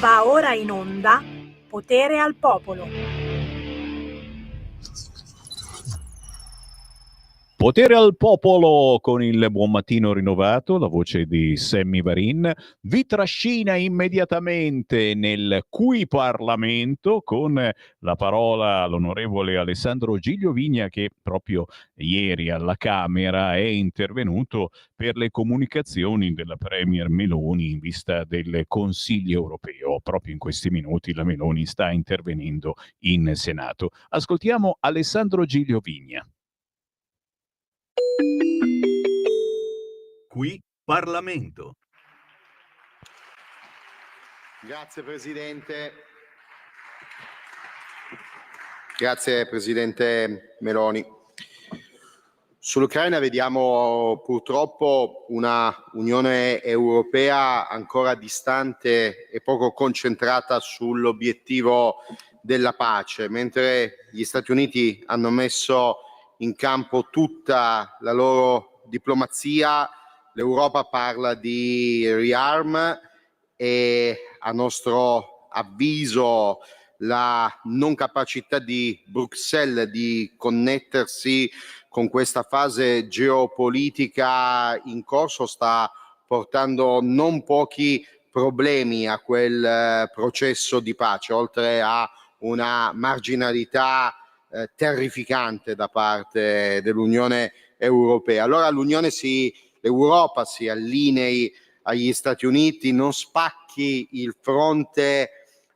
Va ora in onda Potere al Popolo. Potere al Popolo con il buon mattino rinnovato, la voce di Sammy Varin, vi trascina immediatamente nel Qui Parlamento con la parola all'onorevole Alessandro Giglio Vigna, che proprio ieri alla Camera è intervenuto per le comunicazioni della Premier Meloni in vista del Consiglio europeo. Proprio in questi minuti la Meloni sta intervenendo in Senato. Ascoltiamo Alessandro Giglio Vigna. Qui Parlamento. Grazie Presidente. Grazie Presidente Meloni. Sull'Ucraina vediamo purtroppo una Unione Europea ancora distante e poco concentrata sull'obiettivo della pace, mentre gli Stati Uniti hanno messo in campo tutta la loro diplomazia. L'Europa parla di rearm e, a nostro avviso, la non capacità di Bruxelles di connettersi con questa fase geopolitica in corso sta portando non pochi problemi a quel processo di pace, oltre a una marginalità terrificante da parte dell'Unione Europea. Allora l'Europa si allinei agli Stati Uniti, non spacchi il fronte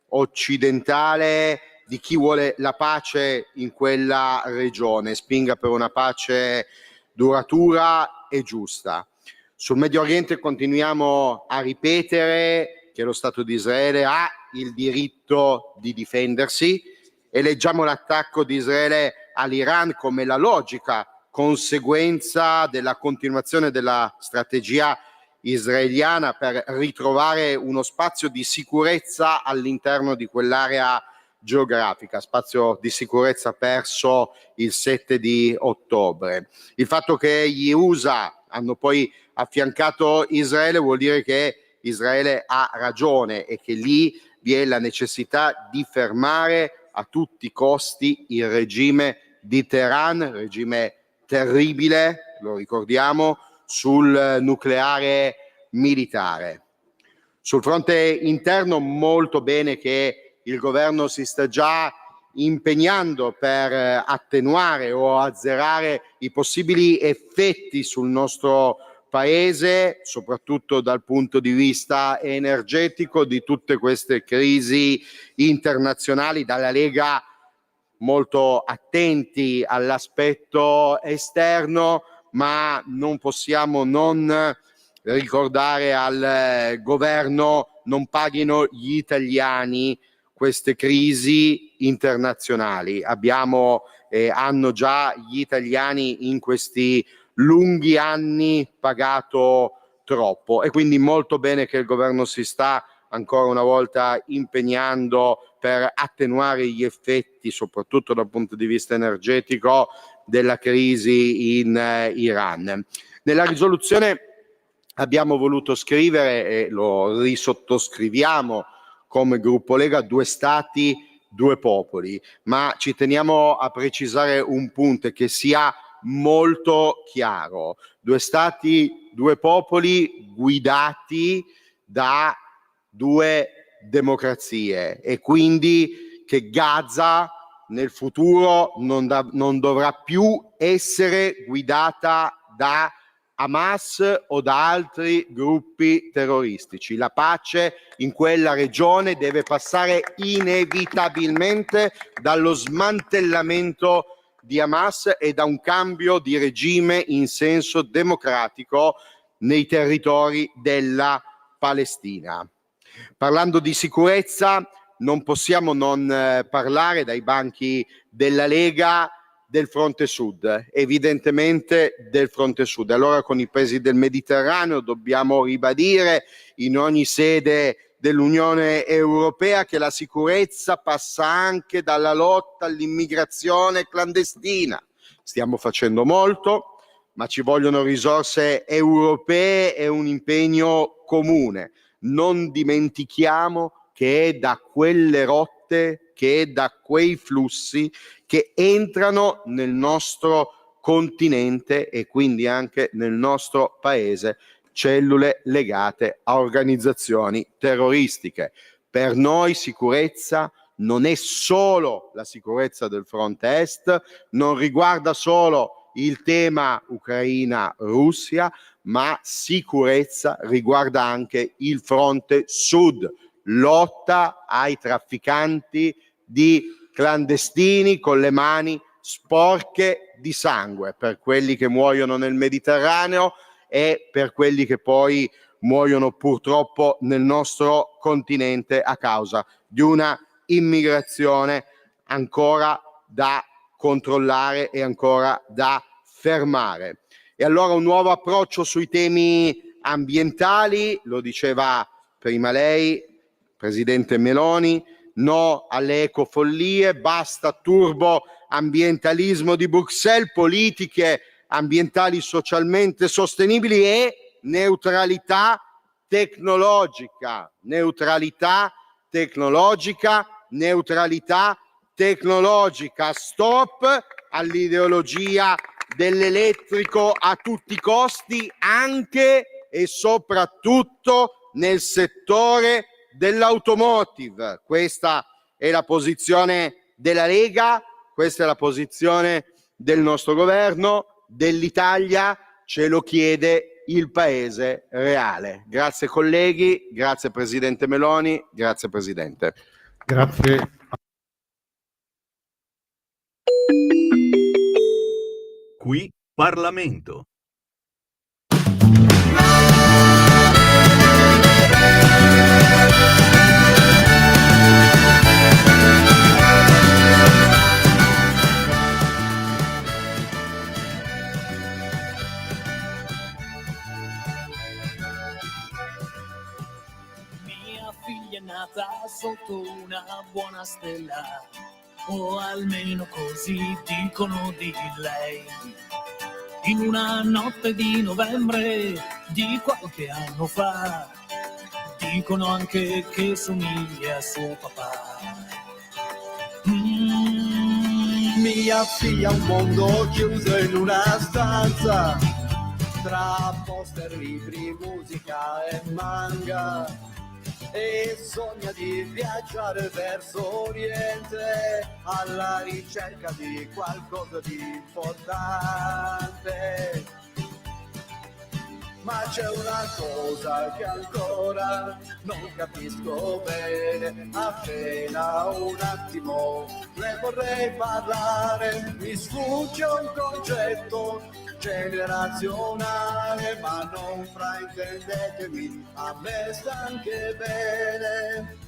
occidentale di chi vuole la pace in quella regione, spinga per una pace duratura e giusta. Sul Medio Oriente continuiamo a ripetere che lo Stato di Israele ha il diritto di difendersi e leggiamo l'attacco di Israele all'Iran come la logica conseguenza della continuazione della strategia israeliana per ritrovare uno spazio di sicurezza all'interno di quell'area geografica, spazio di sicurezza perso il 7 di ottobre. Il fatto che gli USA hanno poi affiancato Israele vuol dire che Israele ha ragione e che lì vi è la necessità di fermare a tutti i costi il regime di Teheran, regime terribile, lo ricordiamo, sul nucleare militare. Sul fronte interno molto bene che il governo si sta già impegnando per attenuare o azzerare i possibili effetti sul nostro paese, soprattutto dal punto di vista energetico, di tutte queste crisi internazionali. Dalla Lega molto attenti all'aspetto esterno, ma non possiamo non ricordare al governo: non paghino gli italiani queste crisi internazionali. Hanno già gli italiani in questi lunghi anni pagato troppo, e quindi molto bene che il governo si sta ancora una volta impegnando per attenuare gli effetti, soprattutto dal punto di vista energetico, della crisi in Iran. Nella risoluzione abbiamo voluto scrivere, e lo risottoscriviamo come gruppo Lega, 2 Stati, 2 popoli, ma ci teniamo a precisare un punto, che sia molto chiaro: 2 Stati, 2 popoli guidati da 2 democrazie, e quindi che Gaza nel futuro non dovrà più essere guidata da Hamas o da altri gruppi terroristici. La pace in quella regione deve passare inevitabilmente dallo smantellamento di Hamas e da un cambio di regime in senso democratico nei territori della Palestina. Parlando di sicurezza, non possiamo non parlare dai banchi della Lega del fronte sud, evidentemente del fronte sud. Allora, con i paesi del Mediterraneo dobbiamo ribadire in ogni sede dell'Unione Europea che la sicurezza passa anche dalla lotta all'immigrazione clandestina. Stiamo facendo molto, ma ci vogliono risorse europee e un impegno comune. Non dimentichiamo che è da quelle rotte, che è da quei flussi che entrano nel nostro continente e quindi anche nel nostro paese, cellule legate a organizzazioni terroristiche. Per noi sicurezza non è solo la sicurezza del fronte est, non riguarda solo il tema Ucraina-Russia, ma sicurezza riguarda anche il fronte sud, lotta ai trafficanti di clandestini con le mani sporche di sangue, per quelli che muoiono nel Mediterraneo e per quelli che poi muoiono purtroppo nel nostro continente a causa di una immigrazione ancora da controllare e ancora da fermare. E allora un nuovo approccio sui temi ambientali, lo diceva prima lei, Presidente Meloni, no alle ecofollie, basta turbo ambientalismo di Bruxelles, politiche ambientali socialmente sostenibili e neutralità tecnologica, stop all'ideologia dell'elettrico a tutti i costi, anche e soprattutto nel settore dell'automotive. Questa è la posizione della Lega, questa è la posizione del nostro governo, dell'Italia, ce lo chiede il paese reale. Grazie colleghi, grazie Presidente Meloni, grazie Presidente. Grazie. Qui Parlamento. Mia figlia è nata sotto una buona stella, o almeno così dicono di lei. In una notte di novembre di qualche anno fa, dicono anche che somiglia a suo papà. Mia figlia ha un mondo chiuso in una stanza, tra poster, libri, musica e manga, e sogna di viaggiare verso Oriente alla ricerca di qualcosa di importante. Ma c'è una cosa che ancora non capisco bene, appena un attimo ne vorrei parlare, mi sfugge un concetto generazionale, ma non fraintendetemi, a me sta anche bene.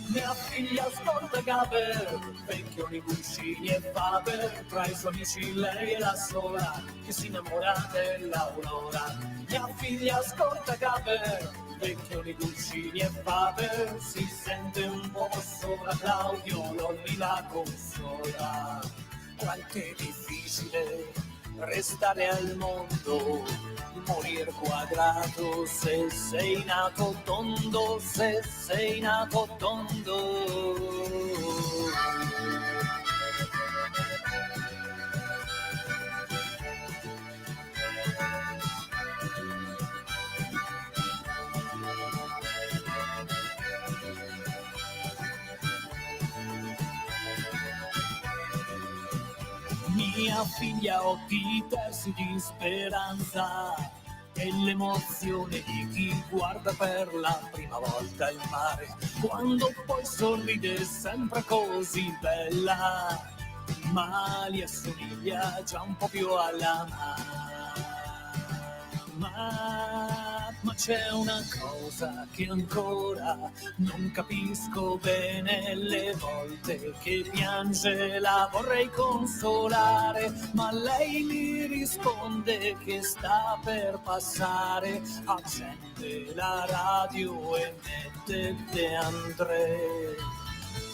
Mia figlia ascolta Gaber, vecchioni, cuscini e Faber, tra i suoi amici lei è la sola che si innamora dell'Aurora. Mia figlia ascolta Gaber, vecchioni, cuscini e Faber, si sente un po' sola, Claudio Lolli la consola. Quanto è difficile restare al mondo, morir quadrato se sei nato tondo, se sei nato tondo. Mia figlia ho di terzi di speranza e l'emozione di chi guarda per la prima volta il mare, quando poi sorride sempre così bella, ma li assomiglia già un po' più alla mamma. Ma c'è una cosa che ancora non capisco bene, le volte che piange la vorrei consolare, ma lei mi risponde che sta per passare, accende la radio e mette De André.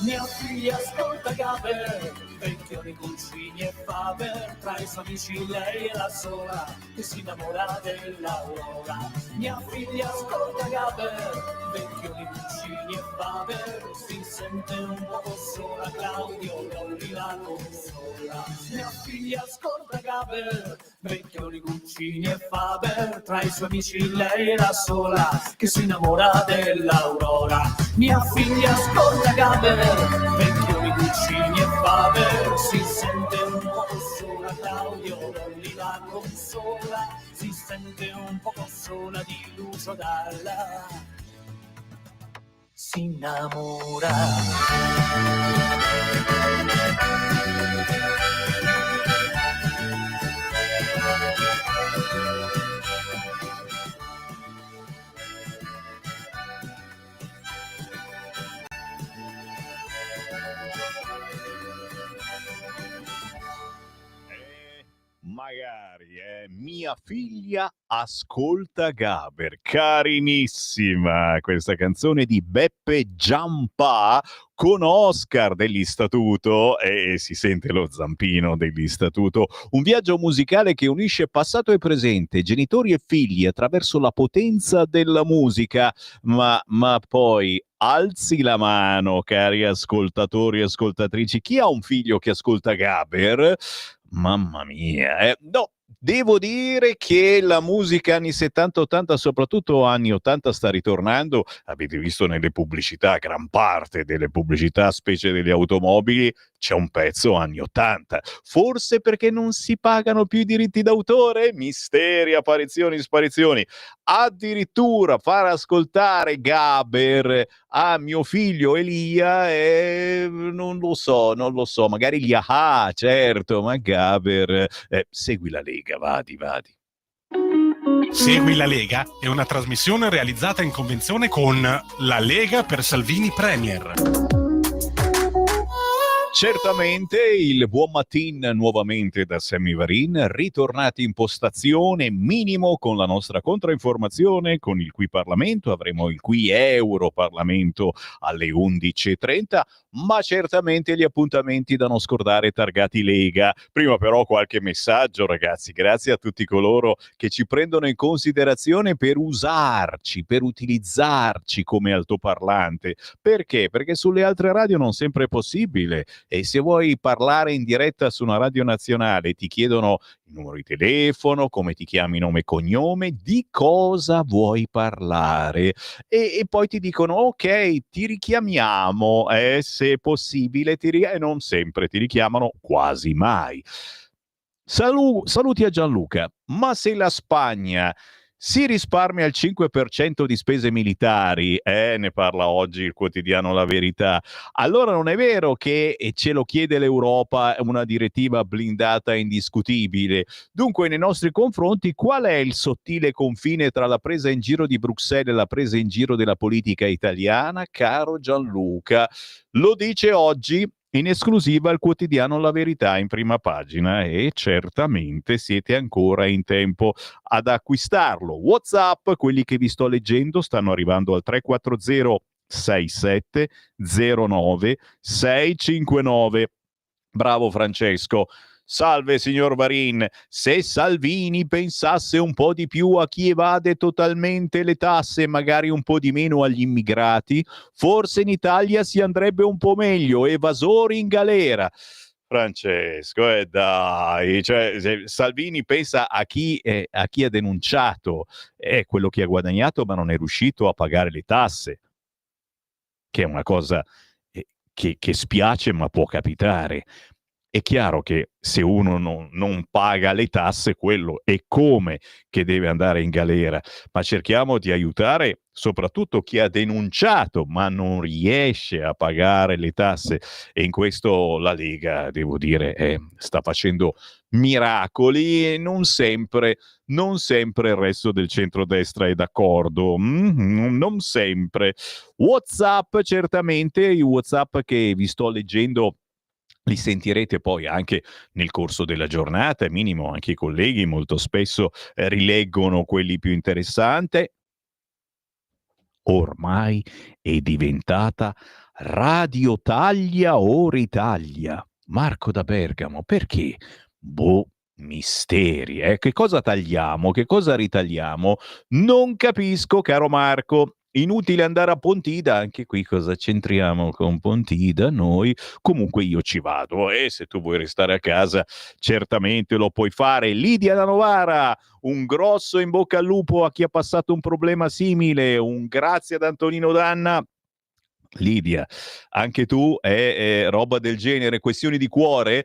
Mia figlia ascolta Gaber, vecchioni, cugini e Faber, tra i suoi amici lei è la sola che si innamora dell'Aurora. Mia figlia ascolta Gaber, vecchioni, cugini e Faber, si sente un poco sola, Claudio Lolli la consola. Mia figlia ascolta Gaber, Vecchioni, Guccini e Faber, tra i suoi amici lei è la sola che si innamora dell'Aurora. Mia figlia ascolta Gaber, Vecchioni, Guccini e Faber, si sente un poco sola, Claudio Lolli la consola, si sente un poco sola di Lucio Dalla, si innamora. Magari, mia figlia ascolta Gaber, carinissima questa canzone di Beppe Giampà con Oscar dell'Istituto e si sente lo zampino dell'Istituto, un viaggio musicale che unisce passato e presente, genitori e figli attraverso la potenza della musica, ma poi alzi la mano, cari ascoltatori e ascoltatrici, chi ha un figlio che ascolta Gaber? Mamma mia, no, devo dire che la musica anni 70-80, soprattutto anni 80, sta ritornando. Avete visto nelle pubblicità, gran parte delle pubblicità, specie delle automobili, c'è un pezzo anni 80. Forse perché non si pagano più i diritti d'autore? Misteri, apparizioni, sparizioni. Addirittura far ascoltare Gaber a mio figlio Elia, non lo so, magari gli aha, certo, ma Gaber, segui la Lega, vadi. Segui la Lega è una trasmissione realizzata in convenzione con la Lega per Salvini Premier. Certamente il buon mattin nuovamente da Sammy Varin, ritornati in postazione minimo con la nostra controinformazione, con il Qui Parlamento, avremo il Qui Europarlamento alle 11.30, ma certamente gli appuntamenti da non scordare targati Lega. Prima però qualche messaggio, ragazzi, grazie a tutti coloro che ci prendono in considerazione per usarci, per utilizzarci come altoparlante. Perché? Perché sulle altre radio non sempre è possibile. E se vuoi parlare in diretta su una radio nazionale ti chiedono il numero di telefono, come ti chiami, nome e cognome, di cosa vuoi parlare e poi ti dicono ok, ti richiamiamo, se è possibile e non sempre ti richiamano, quasi mai. Saluti a Gianluca, ma se la Spagna si risparmia il 5% di spese militari, ne parla oggi il quotidiano La Verità, allora non è vero che ce lo chiede l'Europa, una direttiva blindata e indiscutibile. Dunque nei nostri confronti qual è il sottile confine tra la presa in giro di Bruxelles e la presa in giro della politica italiana, caro Gianluca? Lo dice oggi in esclusiva il quotidiano La Verità in prima pagina e certamente siete ancora in tempo ad acquistarlo. WhatsApp, quelli che vi sto leggendo, stanno arrivando al 340 67 09 659. Bravo Francesco. Salve signor Varin, se Salvini pensasse un po' di più a chi evade totalmente le tasse e magari un po' di meno agli immigrati, forse in Italia si andrebbe un po' meglio, evasori in galera. Francesco, dai, cioè, se Salvini pensa a chi ha denunciato, è quello che ha guadagnato ma non è riuscito a pagare le tasse, che è una cosa che spiace ma può capitare. È chiaro che se uno non paga le tasse, quello è come che deve andare in galera, ma cerchiamo di aiutare soprattutto chi ha denunciato ma non riesce a pagare le tasse, e in questo la Lega, devo dire, sta facendo miracoli e non sempre il resto del centrodestra è d'accordo, non sempre. WhatsApp, certamente, i WhatsApp che vi sto leggendo li sentirete poi anche nel corso della giornata, minimo anche i colleghi molto spesso rileggono quelli più interessanti. Ormai è diventata Radio Taglia o Ritaglia. Marco da Bergamo, perché? Misteri, Che cosa tagliamo? Che cosa ritagliamo? Non capisco, caro Marco. Inutile andare a Pontida, anche qui cosa c'entriamo con Pontida? Noi comunque io ci vado e se tu vuoi restare a casa certamente lo puoi fare. Lidia da Novara, un grosso in bocca al lupo a chi ha passato un problema simile, un grazie ad Antonino Danna. Lidia, anche tu è roba del genere, questioni di cuore?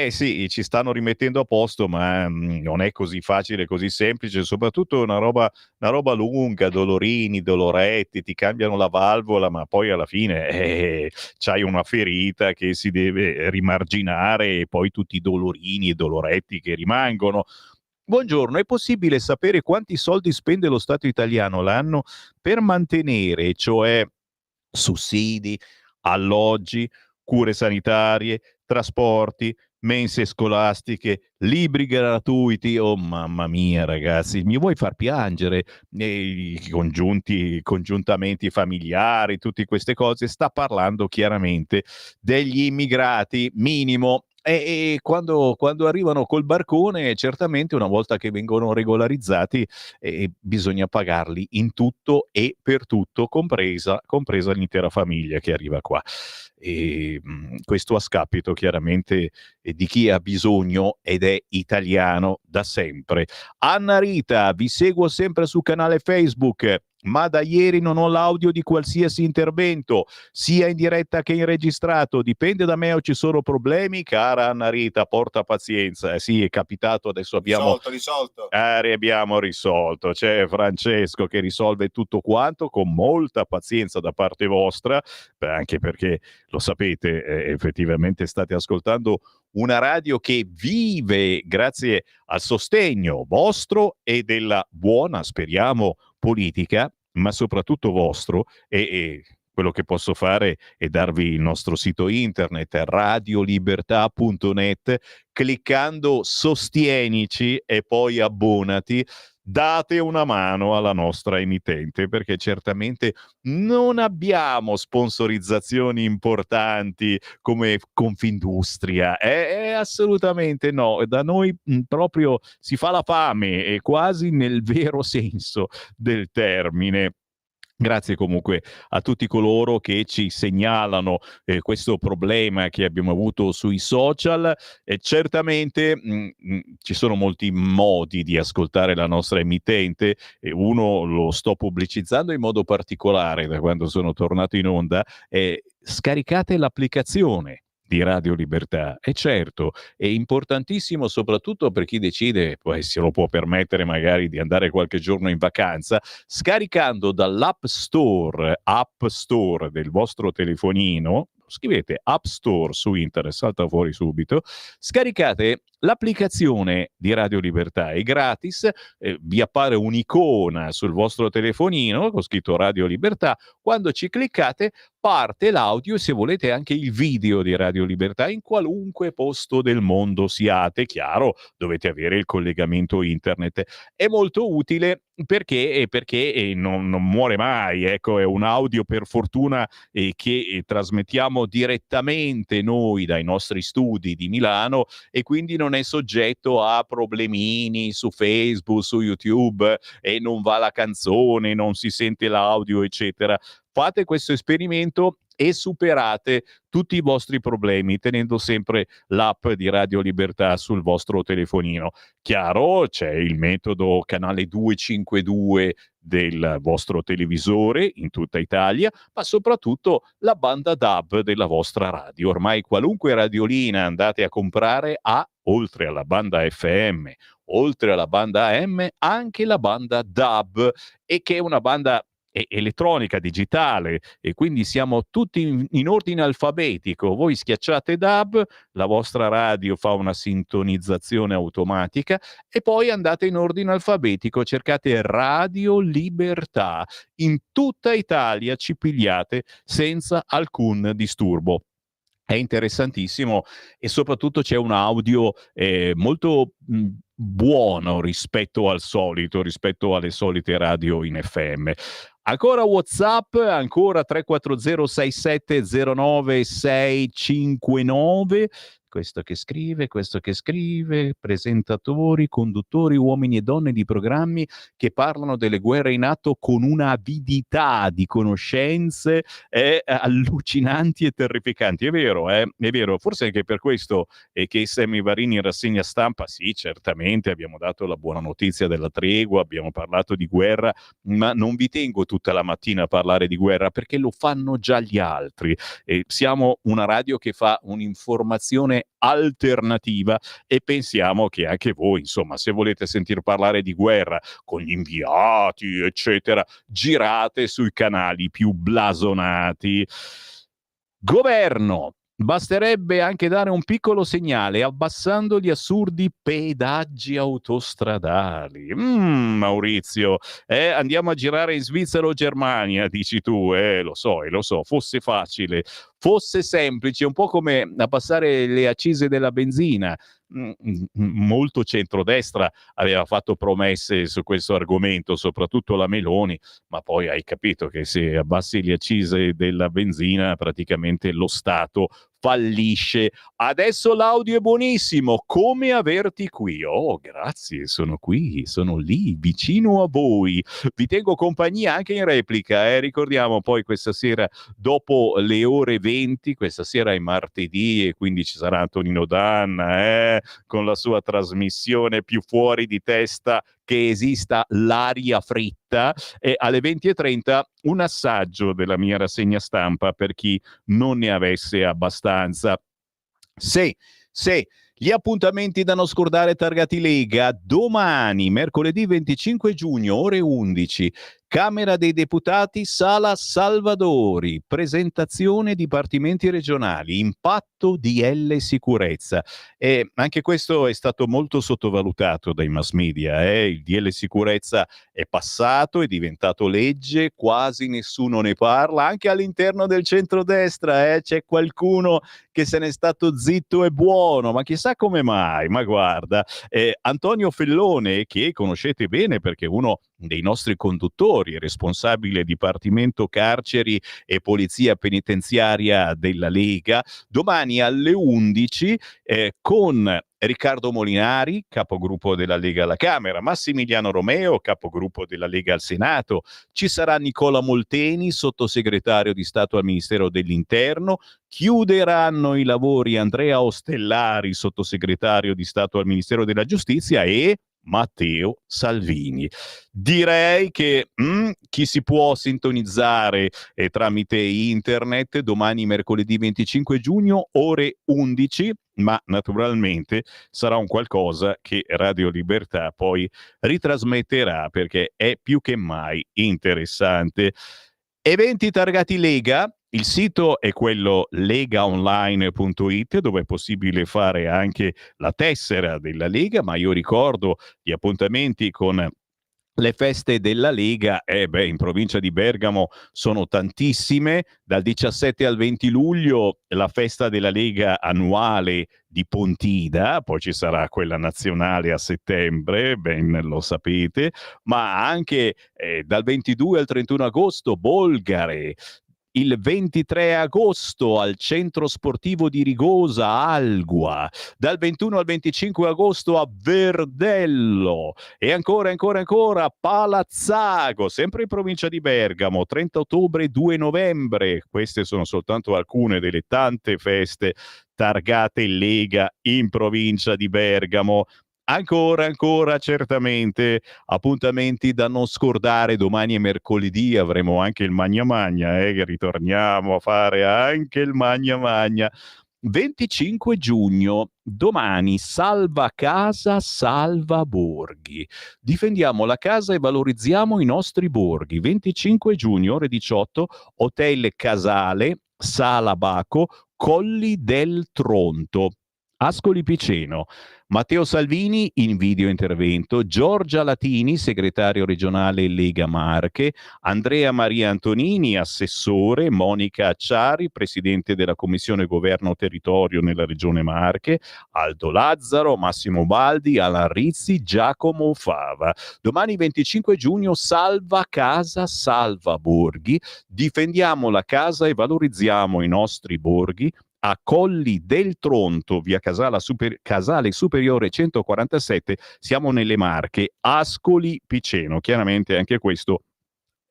Sì, ci stanno rimettendo a posto, ma non è così facile, così semplice, soprattutto una roba lunga, dolorini, doloretti, ti cambiano la valvola, ma poi alla fine c'hai una ferita che si deve rimarginare e poi tutti i dolorini e doloretti che rimangono. Buongiorno, è possibile sapere quanti soldi spende lo Stato italiano l'anno per mantenere, cioè sussidi, alloggi, cure sanitarie, trasporti, mense scolastiche, libri gratuiti? Oh mamma mia ragazzi, mi vuoi far piangere? I congiuntamenti familiari, tutte queste cose, sta parlando chiaramente degli immigrati minimo. E quando arrivano col barcone, certamente una volta che vengono regolarizzati, bisogna pagarli in tutto e per tutto, compresa l'intera famiglia che arriva qua. Questo a scapito chiaramente di chi ha bisogno ed è italiano da sempre. Anna Rita, vi seguo sempre sul canale Facebook, ma da ieri non ho l'audio di qualsiasi intervento, sia in diretta che in registrato. Dipende da me o ci sono problemi? Cara Anna Rita, porta pazienza. Sì, è capitato, adesso abbiamo risolto. abbiamo risolto. C'è Francesco che risolve tutto quanto con molta pazienza da parte vostra, anche perché lo sapete, effettivamente state ascoltando una radio che vive grazie al sostegno vostro e della buona, speriamo, politica, ma soprattutto vostro, e quello che posso fare è darvi il nostro sito internet radiolibertà.net, cliccando sostienici e poi abbonati. Date una mano alla nostra emittente, perché certamente non abbiamo sponsorizzazioni importanti come Confindustria, assolutamente no, da noi proprio si fa la fame, e quasi nel vero senso del termine. Grazie comunque a tutti coloro che ci segnalano questo problema che abbiamo avuto sui social. Certamente ci sono molti modi di ascoltare la nostra emittente, e uno lo sto pubblicizzando in modo particolare da quando sono tornato in onda. Scaricate l'applicazione di Radio Libertà, e certo, è importantissimo soprattutto per chi decide, poi se lo può permettere magari di andare qualche giorno in vacanza, scaricando dall'App Store del vostro telefonino, scrivete App Store su internet, salta fuori subito, scaricate l'applicazione di Radio Libertà, è gratis, vi appare un'icona sul vostro telefonino con scritto Radio Libertà, quando ci cliccate parte l'audio e se volete anche il video di Radio Libertà in qualunque posto del mondo siate. Chiaro, dovete avere il collegamento internet. È molto utile perché non muore mai, ecco, è un audio per fortuna che trasmettiamo direttamente noi dai nostri studi di Milano, e quindi non è soggetto a problemini su Facebook, su YouTube, e non va la canzone, non si sente l'audio, eccetera. Fate questo esperimento e superate tutti i vostri problemi tenendo sempre l'app di Radio Libertà sul vostro telefonino. Chiaro, c'è il metodo canale 252 del vostro televisore in tutta Italia, ma soprattutto la banda DAB della vostra radio. Ormai qualunque radiolina andate a comprare ha, oltre alla banda FM, oltre alla banda AM, anche la banda DAB, e che è una banda elettronica digitale, e quindi siamo tutti in ordine alfabetico. Voi schiacciate DAB, la vostra radio fa una sintonizzazione automatica e poi andate in ordine alfabetico, cercate Radio Libertà, in tutta Italia ci pigliate senza alcun disturbo. È interessantissimo, e soprattutto c'è un audio molto buono rispetto al solito, rispetto alle solite radio in FM. Ancora WhatsApp, ancora 340 6709 659. questo che scrive, presentatori, conduttori, uomini e donne di programmi che parlano delle guerre in atto con una avidità di conoscenze allucinanti e terrificanti. È vero, forse anche per questo che Sammy Varin in rassegna stampa, sì, certamente abbiamo dato la buona notizia della tregua, abbiamo parlato di guerra, ma non vi tengo tutta la mattina a parlare di guerra perché lo fanno già gli altri. Siamo una radio che fa un'informazione alternativa e pensiamo che anche voi, insomma, se volete sentir parlare di guerra con gli inviati, eccetera, girate sui canali più blasonati. Governo. Basterebbe anche dare un piccolo segnale abbassando gli assurdi pedaggi autostradali. Maurizio, andiamo a girare in Svizzera o Germania, dici tu, lo so, fosse facile, fosse semplice, un po' come abbassare le accise della benzina. Molto centrodestra aveva fatto promesse su questo argomento, soprattutto la Meloni, ma poi hai capito che se abbassi le accise della benzina praticamente lo Stato fallisce. Adesso l'audio è buonissimo, come averti qui. Oh, grazie, sono qui, sono lì, vicino a voi. Vi tengo compagnia anche in replica, ricordiamo poi questa sera dopo le ore 20, questa sera è martedì e quindi ci sarà Antonino Danna, con la sua trasmissione più fuori di testa che esista l'aria fritta, e alle 20:30 un assaggio della mia rassegna stampa per chi non ne avesse abbastanza. Se gli appuntamenti da non scordare targati Lega, domani, mercoledì 25 giugno, ore 11, Camera dei Deputati, Sala Salvadori, presentazione dipartimenti regionali, impatto DL sicurezza. E anche questo è stato molto sottovalutato dai mass media. Il DL sicurezza è passato, è diventato legge, quasi nessuno ne parla, anche all'interno del centrodestra c'è qualcuno che se n'è stato zitto e buono, ma chissà come mai. Ma guarda, Antonio Fellone, che conoscete bene perché è uno dei nostri conduttori, responsabile Dipartimento Carceri e Polizia Penitenziaria della Lega, domani alle 11 con Riccardo Molinari, capogruppo della Lega alla Camera, Massimiliano Romeo, capogruppo della Lega al Senato, ci sarà Nicola Molteni, sottosegretario di Stato al Ministero dell'Interno, chiuderanno i lavori Andrea Ostellari, sottosegretario di Stato al Ministero della Giustizia, e Matteo Salvini. Direi che chi si può sintonizzare tramite internet domani mercoledì 25 giugno ore 11, ma naturalmente sarà un qualcosa che Radio Libertà poi ritrasmetterà perché è più che mai interessante. Eventi targati Lega. Il sito è quello legaonline.it, dove è possibile fare anche la tessera della Lega, ma io ricordo gli appuntamenti con le feste della Lega, in provincia di Bergamo sono tantissime, dal 17 al 20 luglio la festa della Lega annuale di Pontida, poi ci sarà quella nazionale a settembre, ben lo sapete, ma anche dal 22 al 31 agosto Bolgare, il 23 agosto al Centro Sportivo di Rigosa, Algua, dal 21 al 25 agosto a Verdello e ancora Palazzago, sempre in provincia di Bergamo, 30 ottobre e 2 novembre. Queste sono soltanto alcune delle tante feste targate Lega in provincia di Bergamo. Ancora, certamente, appuntamenti da non scordare. Domani e mercoledì avremo anche il Magna Magna, che ritorniamo a fare anche il Magna Magna. 25 giugno, domani, salva casa, salva borghi. Difendiamo la casa e valorizziamo i nostri borghi. 25 giugno, ore 18, Hotel Casale, Sala Baco, Colli del Tronto, Ascoli Piceno. Matteo Salvini in video intervento, Giorgia Latini, segretario regionale Lega Marche, Andrea Maria Antonini, assessore, Monica Acciari, presidente della Commissione Governo Territorio nella regione Marche, Aldo Lazzaro, Massimo Baldi, Alan Rizzi, Giacomo Fava. Domani 25 giugno, salva casa, salva borghi, difendiamo la casa e valorizziamo i nostri borghi. a Colli del Tronto, via Casale Superiore 147, siamo nelle Marche, Ascoli Piceno. Chiaramente anche questo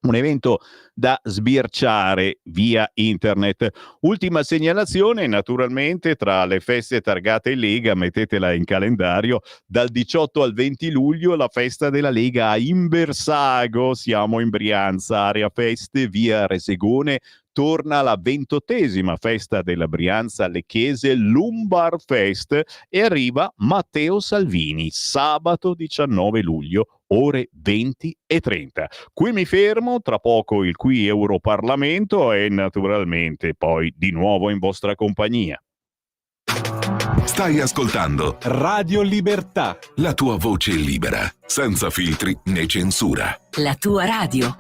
un evento da sbirciare via internet. Ultima segnalazione, naturalmente, tra le feste targate in Lega, mettetela in calendario, dal 18 al 20 luglio la festa della Lega a Imbersago, siamo in Brianza, area feste, via Resegone. Torna la 28ª festa della Brianza Lecchese, Lumbar Fest, e arriva Matteo Salvini, sabato 19 luglio, ore 20:30. Qui mi fermo, tra poco il Qui Europarlamento e naturalmente poi di nuovo in vostra compagnia. Stai ascoltando Radio Libertà, la tua voce libera, senza filtri né censura. La tua radio.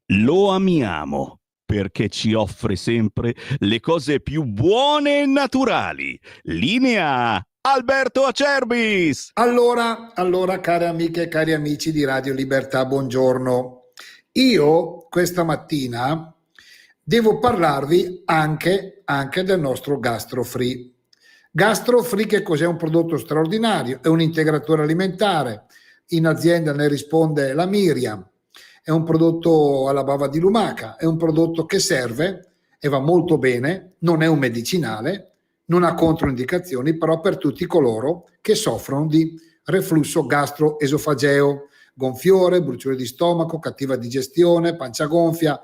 Lo amiamo perché ci offre sempre le cose più buone e naturali. Linea Alberto Acerbis. Allora, care amiche e cari amici di Radio Libertà, buongiorno. Io questa mattina devo parlarvi anche del nostro GastroFree. GastroFree che cos'è? Un prodotto straordinario, è un integratore alimentare, in azienda ne risponde la Miriam. È un prodotto alla bava di lumaca, è un prodotto che serve e va molto bene, non è un medicinale, non ha controindicazioni, però per tutti coloro che soffrono di reflusso gastroesofageo, gonfiore, bruciore di stomaco, cattiva digestione, pancia gonfia.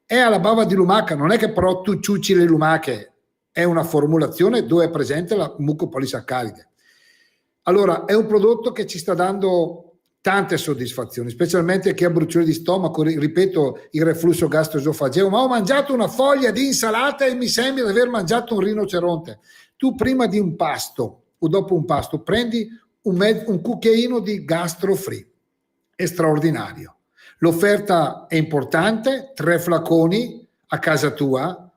È alla bava di lumaca, non è che però tu ciucci le lumache, è una formulazione dove è presente la mucopolisaccaride. Allora, è un prodotto che ci sta dando tante soddisfazioni, specialmente chi ha bruciore di stomaco, ripeto, il reflusso gastroesofageo, ma ho mangiato una foglia di insalata e mi sembra di aver mangiato un rinoceronte. Tu prima di un pasto o dopo un pasto prendi un cucchiaino di GastroFree, è straordinario. L'offerta è importante, 3 flaconi a casa tua,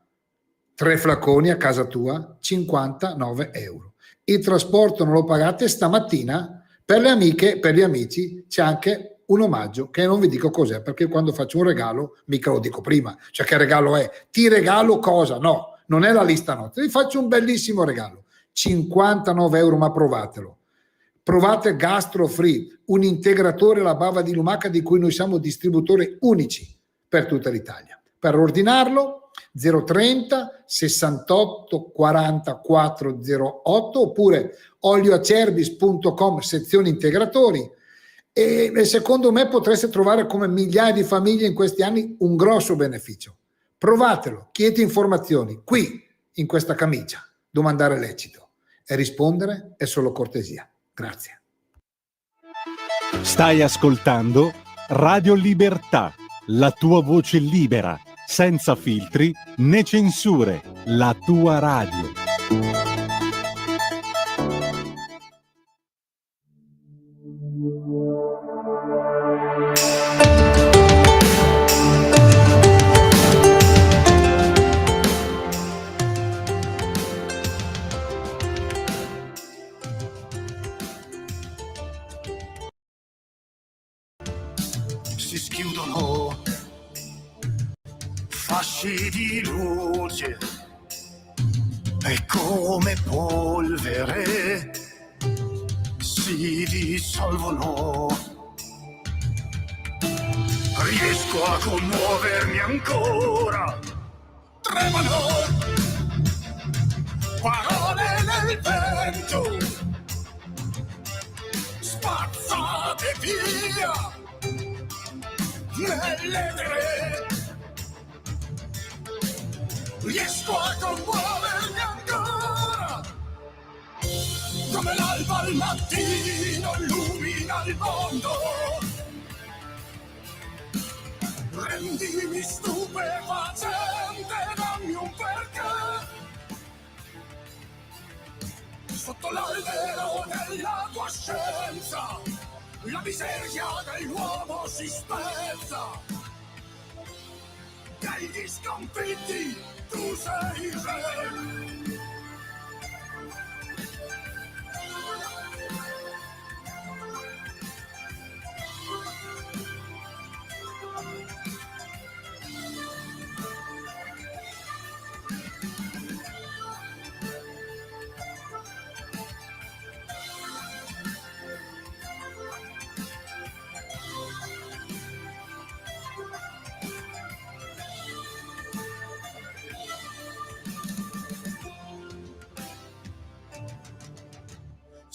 59 euro. Il trasporto non lo pagate stamattina. Per le amiche e per gli amici c'è anche un omaggio che non vi dico cos'è, perché quando faccio un regalo mica lo dico prima, cioè che regalo è? Ti regalo cosa? No, non è la lista notte, vi faccio un bellissimo regalo, 59 euro, ma provatelo. Provate GastroFree, un integratore alla bava di lumaca di cui noi siamo distributori unici per tutta l'Italia. Per ordinarlo 030 68 40 408 oppure olioacerbis.com sezione integratori e secondo me potreste trovare, come migliaia di famiglie in questi anni, un grosso beneficio. Provatelo, chiedete informazioni qui in questa camicia, domandare lecito e rispondere è solo cortesia. Grazie. stai ascoltando Radio Libertà, la tua voce libera, senza filtri né censure, la tua radio. Si schiudono fasci di luce e come polvere si dissolvono. Riesco a commuovermi ancora, tremano parole nel vento, spazzate via nell'etere. Riesco a commuovermi ancora, come l'alba al mattino illumina il mondo. Rendimi stupefacente, dammi un perché. Sotto l'albero della tua scienza la miseria dell'uomo si spezza. Degli sconfitti tu sei il re.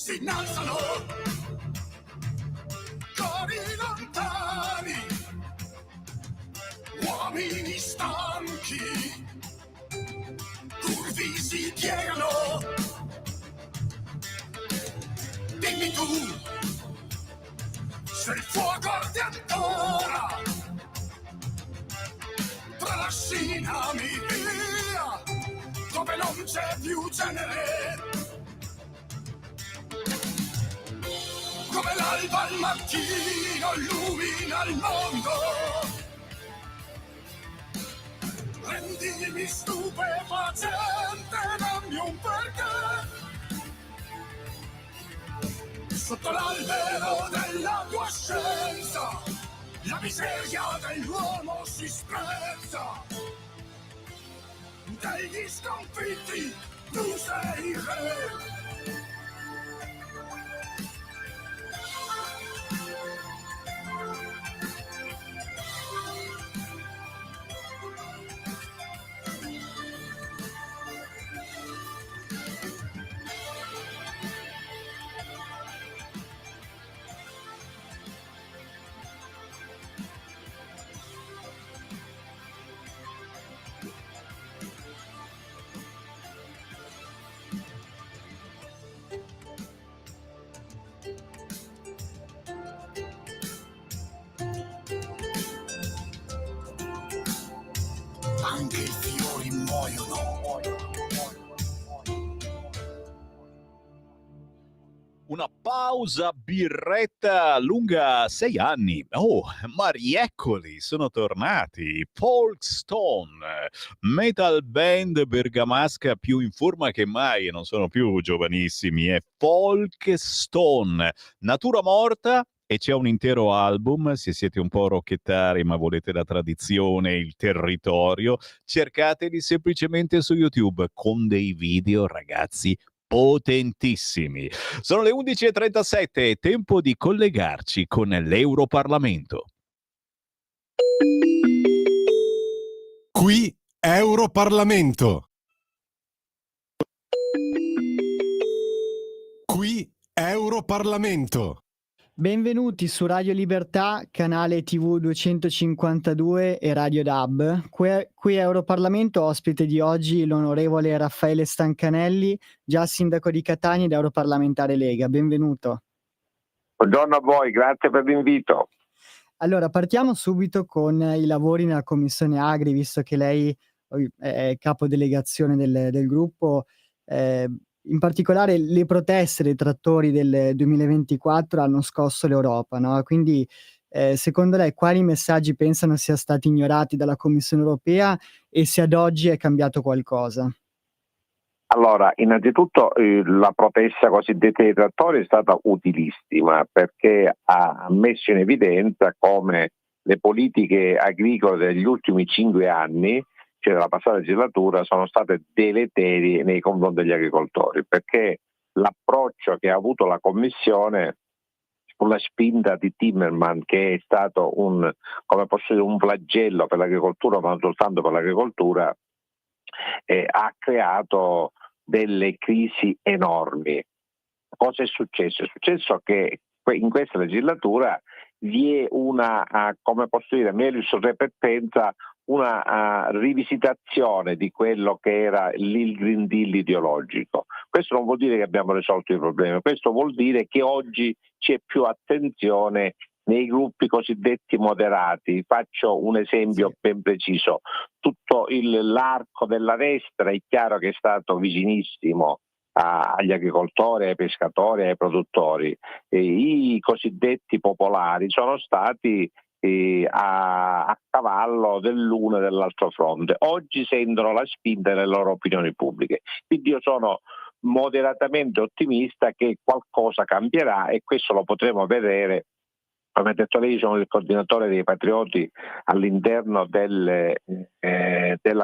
si innalzano, cori lontani, uomini stanchi, curvi si piegano. Dimmi tu, se il fuoco arde ancora, trascinami via, dove non c'è più genere. Come l'alba al mattino illumina il mondo, rendimi stupefacente, dammi un perché. Sotto l'albero della tua scienza, la miseria dell'uomo si sprezza. Degli sconfitti tu sei il re. Anche i fiori muoiono. Una pausa birretta lunga 6 anni. Oh, ma rieccoli, sono tornati. Folkstone, metal band bergamasca più in forma che mai, e non sono più giovanissimi, è Folkstone. Natura morta, e c'è un intero album. Se siete un po' rocchettari ma volete la tradizione, il territorio, cercateli semplicemente su YouTube con dei video, ragazzi, potentissimi. Sono le 11:37, tempo di collegarci con l'Europarlamento. Qui Europarlamento. Qui Europarlamento. Benvenuti su Radio Libertà, canale TV 252 e Radio DAB. Qui Europarlamento, ospite di oggi l'onorevole Raffaele Stancanelli, già sindaco di Catania ed europarlamentare Lega. Benvenuto. Buongiorno a voi, grazie per l'invito. Allora, partiamo subito con i lavori nella Commissione Agri, visto che lei è capodelegazione del gruppo. In particolare le proteste dei trattori del 2024 hanno scosso l'Europa, no? Quindi secondo lei quali messaggi pensano siano stati ignorati dalla Commissione europea e se ad oggi è cambiato qualcosa? Allora, innanzitutto la protesta cosiddetta dei trattori è stata utilissima perché ha messo in evidenza come le politiche agricole degli ultimi 5 anni, cioè della passata legislatura, sono state deleterie nei confronti degli agricoltori, perché l'approccio che ha avuto la Commissione sulla spinta di Timmermans, che è stato un flagello per l'agricoltura, ma non soltanto per l'agricoltura, ha creato delle crisi enormi. Cosa è successo? È successo che in questa legislatura vi è una, melius re perpensa, una rivisitazione di quello che era il Green Deal ideologico. Questo non vuol dire che abbiamo risolto i problemi, questo vuol dire che oggi c'è più attenzione nei gruppi cosiddetti moderati. Faccio un esempio ben preciso. Tutto l'arco della destra è chiaro che è stato vicinissimo agli agricoltori, ai pescatori, ai produttori. I cosiddetti popolari sono stati a cavallo dell'uno e dell'altro fronte. Oggi sentono la spinta delle loro opinioni pubbliche. Quindi io sono moderatamente ottimista che qualcosa cambierà e questo lo potremo vedere. Come ha detto lei, sono il coordinatore dei Patrioti all'interno della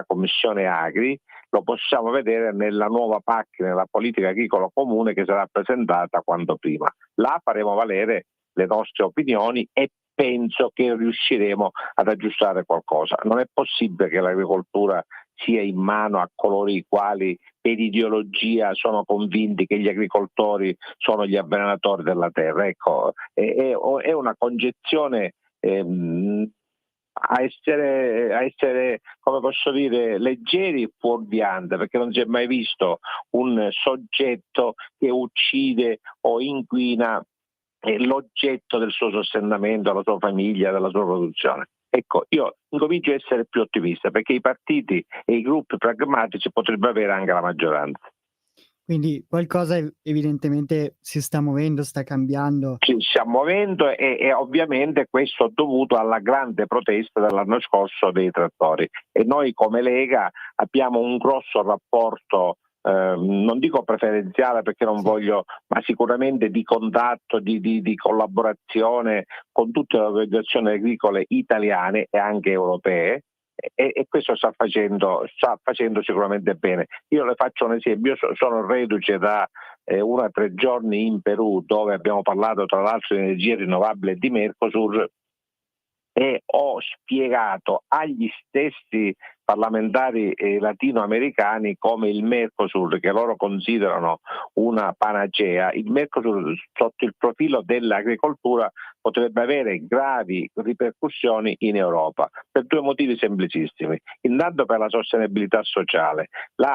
Commissione Agri, lo possiamo vedere nella nuova PAC, nella politica agricola comune, che sarà presentata quanto prima. Là faremo valere le nostre opinioni e penso che riusciremo ad aggiustare qualcosa. Non è possibile che l'agricoltura sia in mano a coloro i quali per ideologia sono convinti che gli agricoltori sono gli avvelenatori della terra. Ecco, è una concezione a essere, come posso dire, leggeri e fuorviante, perché non si è mai visto un soggetto che uccide o inquina l'oggetto del suo sostentamento, della sua famiglia, della sua produzione. Ecco, io incomincio a essere più ottimista, perché i partiti e i gruppi pragmatici potrebbero avere anche la maggioranza. Quindi qualcosa evidentemente si sta muovendo, sta cambiando. Ci stiamo muovendo e ovviamente questo è dovuto alla grande protesta dell'anno scorso dei trattori, e noi come Lega abbiamo un grosso rapporto, non dico preferenziale perché non voglio, ma sicuramente di contatto, di collaborazione con tutte le organizzazioni agricole italiane e anche europee. E questo sta facendo sicuramente bene. Io le faccio un esempio: io sono reduce da 1 o 3 giorni in Perù, dove abbiamo parlato tra l'altro di energia rinnovabile e di Mercosur, e ho spiegato agli stessi parlamentari latinoamericani come il Mercosur, che loro considerano una panacea, il Mercosur sotto il profilo dell'agricoltura potrebbe avere gravi ripercussioni in Europa per 2 motivi semplicissimi. Intanto per la sostenibilità sociale.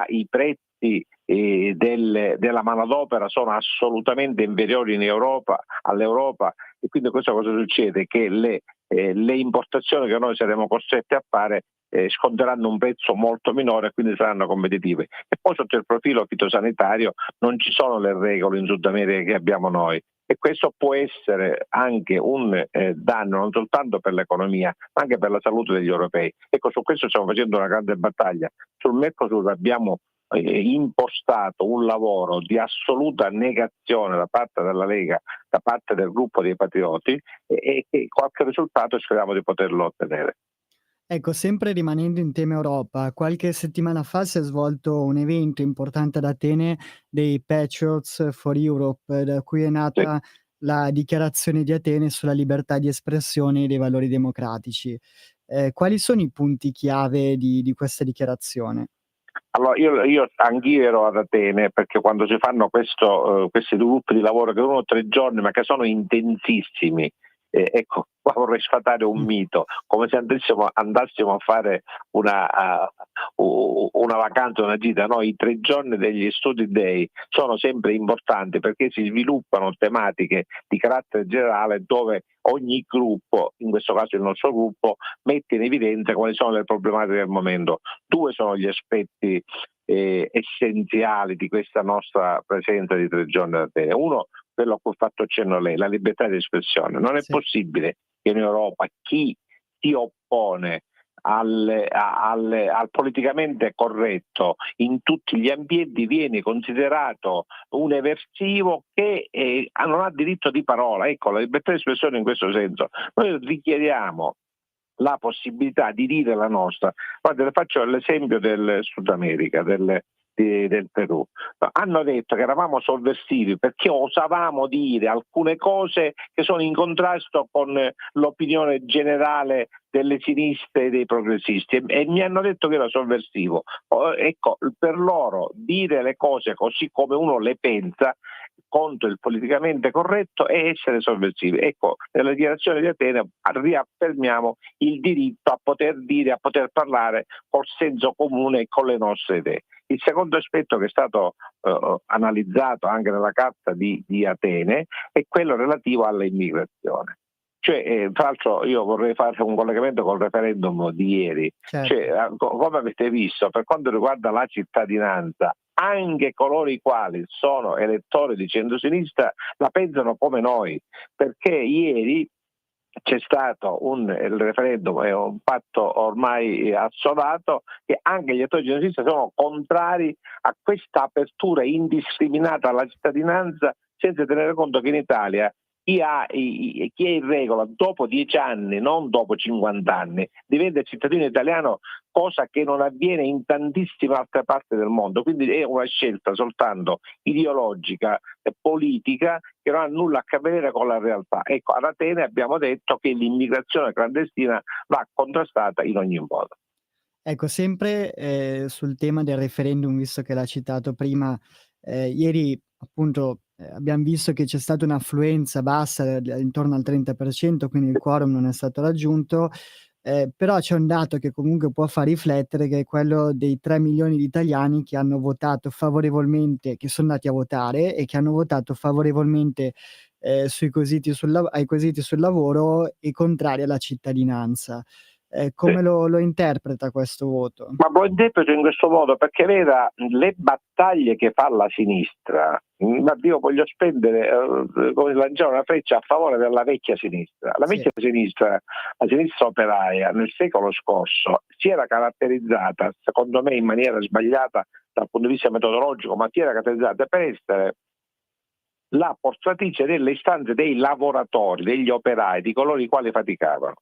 I prezzi della manodopera sono assolutamente inferiori all'Europa, e quindi questo cosa succede? Che le importazioni che noi saremo costretti a fare sconteranno un prezzo molto minore e quindi saranno competitive. E poi sotto il profilo fitosanitario non ci sono le regole in Sud America che abbiamo noi, e questo può essere anche un danno non soltanto per l'economia ma anche per la salute degli europei. Ecco, su questo stiamo facendo una grande battaglia. Sul Mercosur abbiamo impostato un lavoro di assoluta negazione da parte della Lega, da parte del gruppo dei Patrioti, e qualche risultato speriamo di poterlo ottenere. Ecco, sempre rimanendo in tema Europa, qualche settimana fa si è svolto un evento importante ad Atene dei Patriots for Europe, da cui è nata la dichiarazione di Atene sulla libertà di espressione e dei valori democratici. Quali sono i punti chiave di questa dichiarazione? Allora, io anch'io ero ad Atene, perché quando si fanno questi gruppi di lavoro che durano 3 giorni ma che sono intensissimi, ecco, qua vorrei sfatare un mito, come se andassimo a fare una vacanza, una gita. No, i 3 giorni degli Studi Day sono sempre importanti perché si sviluppano tematiche di carattere generale, dove ogni gruppo, in questo caso il nostro gruppo, mette in evidenza quali sono le problematiche del momento. 2 sono gli aspetti essenziali di questa nostra presenza di 3 giorni ad Atene. Uno, quello a cui ho fatto accenno lei, la libertà di espressione. Non è possibile che in Europa chi si oppone al politicamente corretto in tutti gli ambienti viene considerato un eversivo che non ha diritto di parola. Ecco, la libertà di espressione in questo senso. Noi richiediamo la possibilità di dire la nostra. Guarda, le faccio l'esempio del Sud America, del Perù. Hanno detto che eravamo sovversivi perché osavamo dire alcune cose che sono in contrasto con l'opinione generale delle sinistre e dei progressisti, e mi hanno detto che era sovversivo. Ecco, per loro dire le cose così come uno le pensa contro il politicamente corretto è essere sovversivi. Ecco, nella dichiarazione di Atene riaffermiamo il diritto a poter dire, a poter parlare col senso comune e con le nostre idee. Il secondo aspetto che è stato analizzato anche nella carta di Atene è quello relativo all'immigrazione. Cioè, tra l'altro io vorrei fare un collegamento col referendum di ieri. Certo. Cioè, come avete visto, per quanto riguarda la cittadinanza, anche coloro i quali sono elettori di centrosinistra la pensano come noi, perché ieri c'è stato il referendum, è un fatto ormai assolato, che anche gli elettori di centrosinistra sono contrari a questa apertura indiscriminata alla cittadinanza, senza tenere conto che in Italia chi è in regola dopo 10 anni, non dopo 50 anni, diventa cittadino italiano, cosa che non avviene in tantissime altre parti del mondo. Quindi è una scelta soltanto ideologica e politica che non ha nulla a che vedere con la realtà. Ecco, ad Atene abbiamo detto che l'immigrazione clandestina va contrastata in ogni modo. Ecco, sempre sul tema del referendum, visto che l'ha citato prima, ieri appunto abbiamo visto che c'è stata un'affluenza bassa intorno al 30%, quindi il quorum non è stato raggiunto, però c'è un dato che comunque può far riflettere, che è quello dei 3 milioni di italiani che hanno votato favorevolmente, che sono andati a votare e che hanno votato favorevolmente ai quesiti sul lavoro e contrari alla cittadinanza. Come lo interpreta questo voto? Ma lo interpreto in questo modo perché veda le battaglie che fa la sinistra, ma io voglio spendere, come lanciare una freccia a favore della vecchia sinistra. La vecchia sinistra, la sinistra operaia, nel secolo scorso si era caratterizzata, secondo me in maniera sbagliata dal punto di vista metodologico, ma si era caratterizzata per essere la portatrice delle istanze dei lavoratori, degli operai, di coloro i quali faticavano.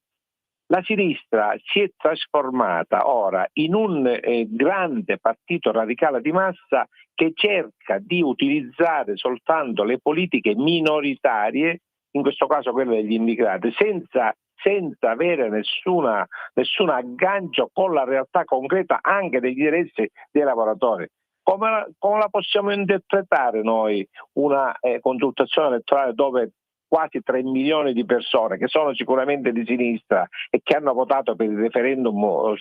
La sinistra si è trasformata ora in un grande partito radicale di massa che cerca di utilizzare soltanto le politiche minoritarie, in questo caso quelle degli immigrati, senza avere nessun aggancio con la realtà concreta anche degli interessi dei lavoratori. Come la possiamo interpretare noi una consultazione elettorale dove quasi 3 milioni di persone che sono sicuramente di sinistra e che hanno votato per i referendum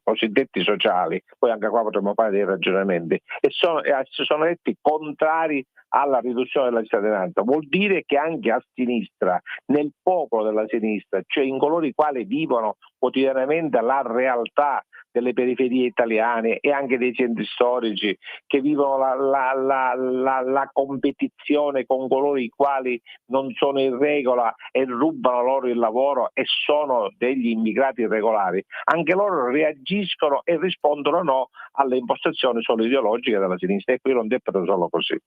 cosiddetti sociali, poi anche qua potremmo fare dei ragionamenti, e si sono detti contrari alla riduzione della cittadinanza? Vuol dire che anche a sinistra, nel popolo della sinistra, cioè in coloro i quali vivono quotidianamente la realtà delle periferie italiane e anche dei centri storici, che vivono la competizione con coloro i quali non sono in regola e rubano loro il lavoro e sono degli immigrati irregolari, anche loro reagiscono e rispondono no alle impostazioni solo ideologiche della sinistra, e qui lo interpreto solo così.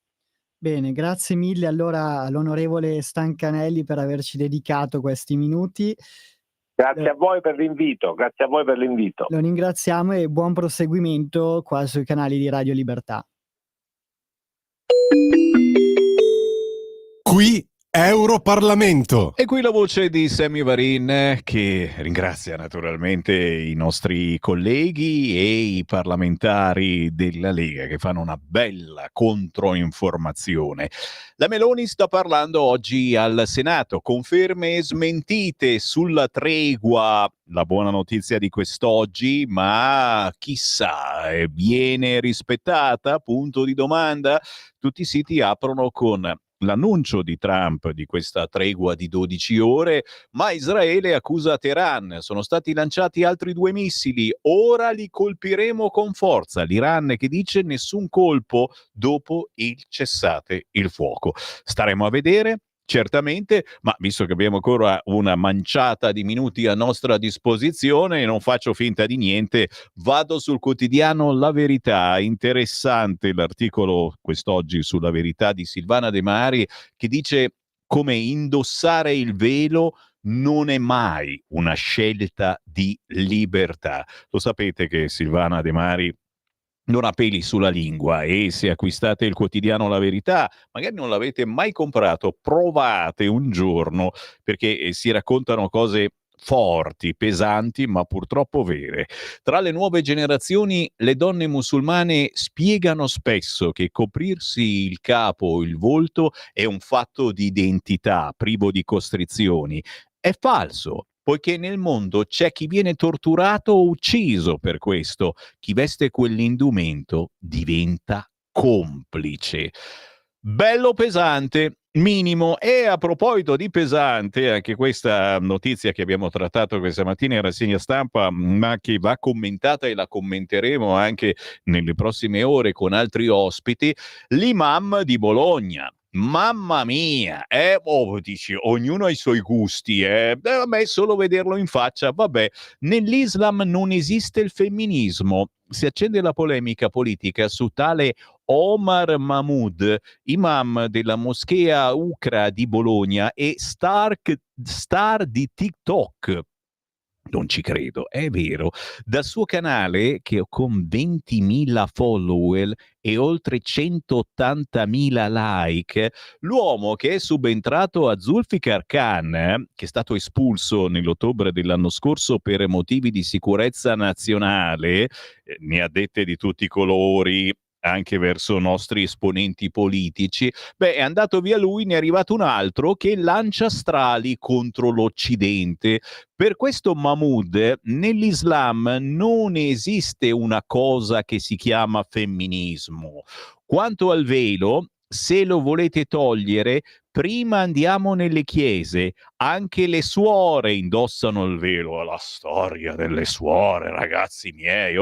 Bene, grazie mille allora all'onorevole Stancanelli per averci dedicato questi minuti. Grazie a voi per l'invito, grazie a voi per l'invito. Lo ringraziamo e buon proseguimento qua sui canali di Radio Libertà. Qui Europarlamento. E qui la voce di Sammy Varin, che ringrazia naturalmente i nostri colleghi e i parlamentari della Lega che fanno una bella controinformazione. La Meloni sta parlando oggi al Senato, conferme e smentite sulla tregua. La buona notizia di quest'oggi, ma chissà, viene rispettata? Punto di domanda. Tutti i siti aprono con l'annuncio di Trump di questa tregua di 12 ore, ma Israele accusa Teheran. Sono stati lanciati altri 2 missili, ora li colpiremo con forza. L'Iran che dice nessun colpo dopo il cessate il fuoco. Staremo a vedere. Certamente, ma visto che abbiamo ancora una manciata di minuti a nostra disposizione, non faccio finta di niente, vado sul quotidiano La Verità. Interessante l'articolo quest'oggi sulla Verità di Silvana De Mari, che dice come indossare il velo non è mai una scelta di libertà. Lo sapete che Silvana De Mari non ha peli sulla lingua, e se acquistate il quotidiano La Verità, magari non l'avete mai comprato, provate un giorno, perché si raccontano cose forti, pesanti, ma purtroppo vere. Tra le nuove generazioni, le donne musulmane spiegano spesso che coprirsi il capo o il volto è un fatto di identità, privo di costrizioni. È falso, poiché nel mondo c'è chi viene torturato o ucciso per questo. Chi veste quell'indumento diventa complice. Bello pesante, minimo. E a proposito di pesante, anche questa notizia che abbiamo trattato questa mattina in rassegna stampa, ma che va commentata e la commenteremo anche nelle prossime ore con altri ospiti, l'imam di Bologna. Mamma mia, dici, ognuno ha i suoi gusti, vabbè, solo vederlo in faccia, vabbè. Nell'Islam non esiste il femminismo. Si accende la polemica politica su tale Omar Mahmoud, imam della moschea Ucra di Bologna e star di TikTok. Non ci credo, è vero. Dal suo canale, che con 20.000 follower e oltre 180.000 like, l'uomo che è subentrato a Zulfikar Khan, che è stato espulso nell'ottobre dell'anno scorso per motivi di sicurezza nazionale, ne ha dette di tutti i colori, anche verso nostri esponenti politici, è andato via lui, ne è arrivato un altro che lancia strali contro l'Occidente. Per questo Mahmood, nell'Islam non esiste una cosa che si chiama femminismo. Quanto al velo, se lo volete togliere, prima andiamo nelle chiese, anche le suore indossano il velo. La storia delle suore, ragazzi miei.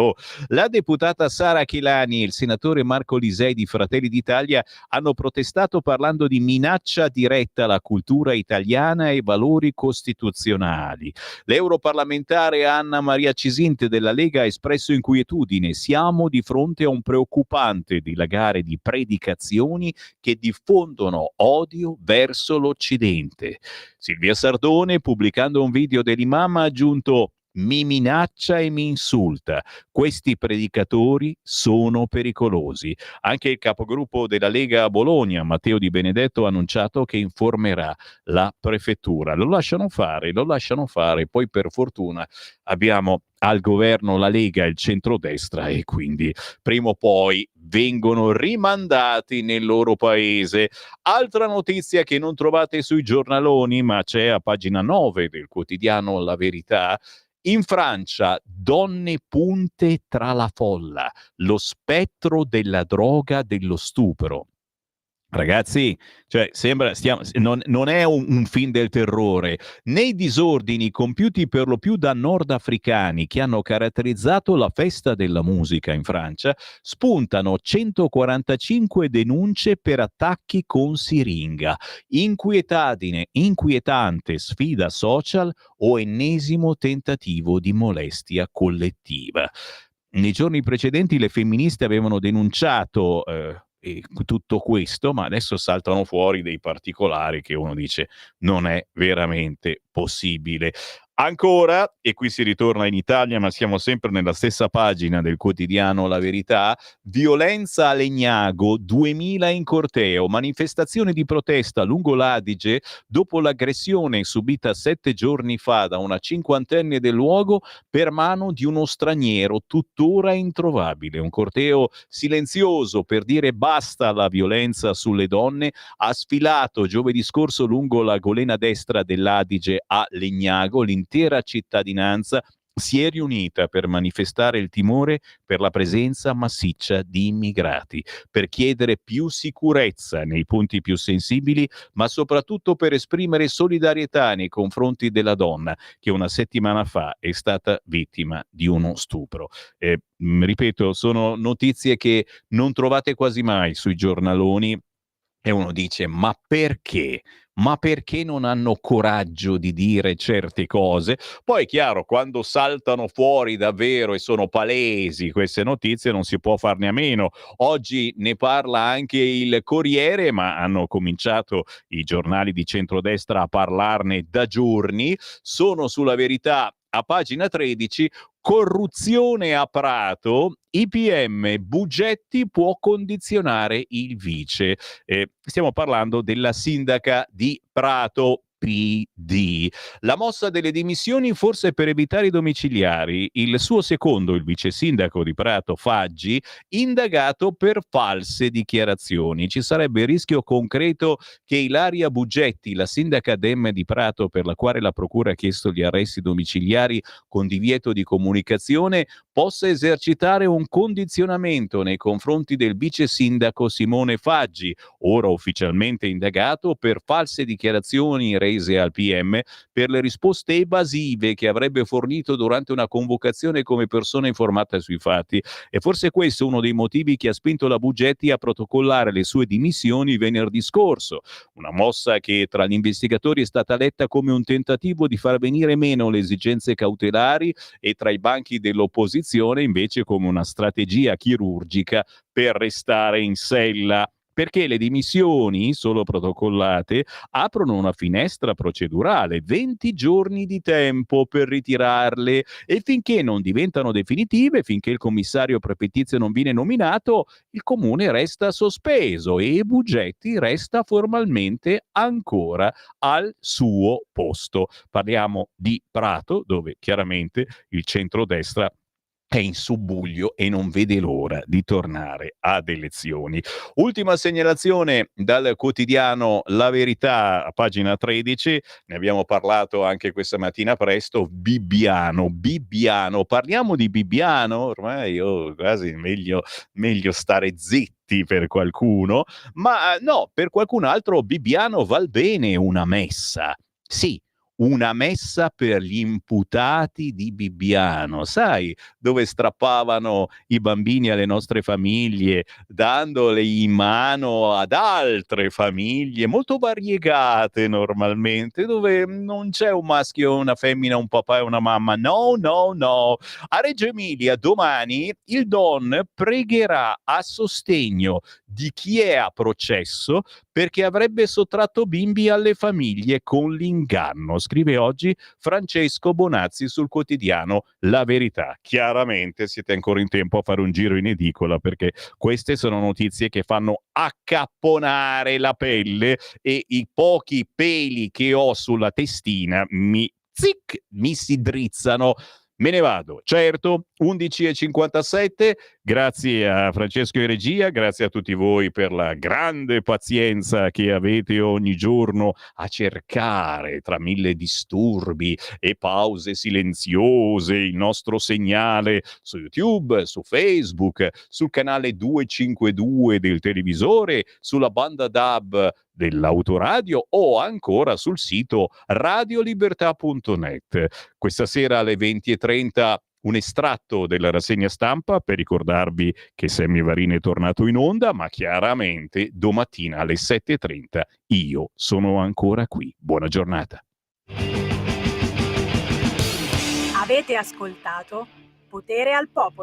La deputata Sara Chilani e il senatore Marco Lisei di Fratelli d'Italia hanno protestato parlando di minaccia diretta alla cultura italiana e ai valori costituzionali. L'europarlamentare Anna Maria Cisinte della Lega ha espresso inquietudine. Siamo di fronte a un preoccupante dilagare di predicazioni che diffondono odio verso l'Occidente. Silvia Sardone, pubblicando un video dell'imam, ha aggiunto: mi minaccia e mi insulta. Questi predicatori sono pericolosi. Anche il capogruppo della Lega a Bologna, Matteo Di Benedetto, ha annunciato che informerà la prefettura. Lo lasciano fare. Poi per fortuna abbiamo al governo la Lega e il centrodestra e quindi prima o poi vengono rimandati nel loro paese. Altra notizia che non trovate sui giornaloni, ma c'è a pagina 9 del quotidiano La Verità. In Francia, donne punte tra la folla, lo spettro della droga, dello stupro. Ragazzi, cioè non è un film del terrore. Nei disordini compiuti per lo più da nordafricani che hanno caratterizzato la festa della musica in Francia, spuntano 145 denunce per attacchi con siringa. Inquietante sfida social o ennesimo tentativo di molestia collettiva. Nei giorni precedenti le femministe avevano denunciato tutto questo, ma adesso saltano fuori dei particolari che uno dice non è veramente possibile. Ancora, e qui si ritorna in Italia, ma siamo sempre nella stessa pagina del quotidiano La Verità, violenza a Legnago, 2000 in corteo, manifestazione di protesta lungo l'Adige dopo l'aggressione subita 7 giorni fa da una cinquantenne del luogo per mano di uno straniero tuttora introvabile. Un corteo silenzioso per dire basta alla violenza sulle donne ha sfilato giovedì scorso lungo la golena destra dell'Adige a Legnago. L'intera cittadinanza si è riunita per manifestare il timore per la presenza massiccia di immigrati, per chiedere più sicurezza nei punti più sensibili, ma soprattutto per esprimere solidarietà nei confronti della donna che una settimana fa è stata vittima di uno stupro. Ripeto, sono notizie che non trovate quasi mai sui giornaloni. E uno dice, ma perché? Ma perché non hanno coraggio di dire certe cose? Poi è chiaro, quando saltano fuori davvero e sono palesi queste notizie non si può farne a meno. Oggi ne parla anche il Corriere, ma hanno cominciato i giornali di centrodestra a parlarne da giorni. Sono sulla Verità a pagina 13, corruzione a Prato, IPM Bugetti può condizionare il vice. Stiamo parlando della sindaca di Prato, PD. La mossa delle dimissioni forse per evitare i domiciliari. Il suo secondo, il vice sindaco di Prato, Faggi, indagato per false dichiarazioni. Ci sarebbe il rischio concreto che Ilaria Bugetti, la sindaca Dem di Prato, per la quale la procura ha chiesto gli arresti domiciliari con divieto di comunicazione, possa esercitare un condizionamento nei confronti del vice sindaco Simone Faggi, ora ufficialmente indagato per false dichiarazioni rese al PM per le risposte evasive che avrebbe fornito durante una convocazione come persona informata sui fatti. E forse questo è uno dei motivi che ha spinto la Bugetti a protocollare le sue dimissioni venerdì scorso. Una mossa che tra gli investigatori è stata letta come un tentativo di far venire meno le esigenze cautelari e tra i banchi dell'opposizione invece come una strategia chirurgica per restare in sella. perché le dimissioni, solo protocollate, aprono una finestra procedurale, 20 giorni di tempo per ritirarle, e finché non diventano definitive, finché il commissario prefettizio non viene nominato, il comune resta sospeso e Bugetti resta formalmente ancora al suo posto. Parliamo di Prato, dove chiaramente il centrodestra è in subbuglio e non vede l'ora di tornare ad elezioni. Ultima segnalazione dal quotidiano La Verità, a pagina 13, ne abbiamo parlato anche questa mattina presto, Bibbiano, parliamo di Bibbiano, ormai quasi meglio stare zitti per qualcuno, ma no, per qualcun altro Bibbiano val bene una messa, sì, una messa per gli imputati di Bibbiano, sai, dove strappavano i bambini alle nostre famiglie, dandoli in mano ad altre famiglie molto variegate normalmente, dove non c'è un maschio, una femmina, un papà e una mamma. No. A Reggio Emilia domani il Don pregherà a sostegno di chi è a processo perché avrebbe sottratto bimbi alle famiglie con l'inganno, scrive oggi Francesco Bonazzi sul quotidiano La Verità. Chiaramente siete ancora in tempo a fare un giro in edicola, perché queste sono notizie che fanno accapponare la pelle, e i pochi peli che ho sulla testina mi si drizzano. Me ne vado, certo, 11:57, grazie a Francesco in regia, grazie a tutti voi per la grande pazienza che avete ogni giorno a cercare tra mille disturbi e pause silenziose il nostro segnale su YouTube, su Facebook, sul canale 252 del televisore, sulla banda DAB dell'autoradio o ancora sul sito radiolibertà.net. Questa sera alle 20:30 un estratto della rassegna stampa per ricordarvi che Sammy Varin è tornato in onda, ma chiaramente domattina alle 7:30 io sono ancora qui. Buona giornata. Avete ascoltato Potere al Popolo.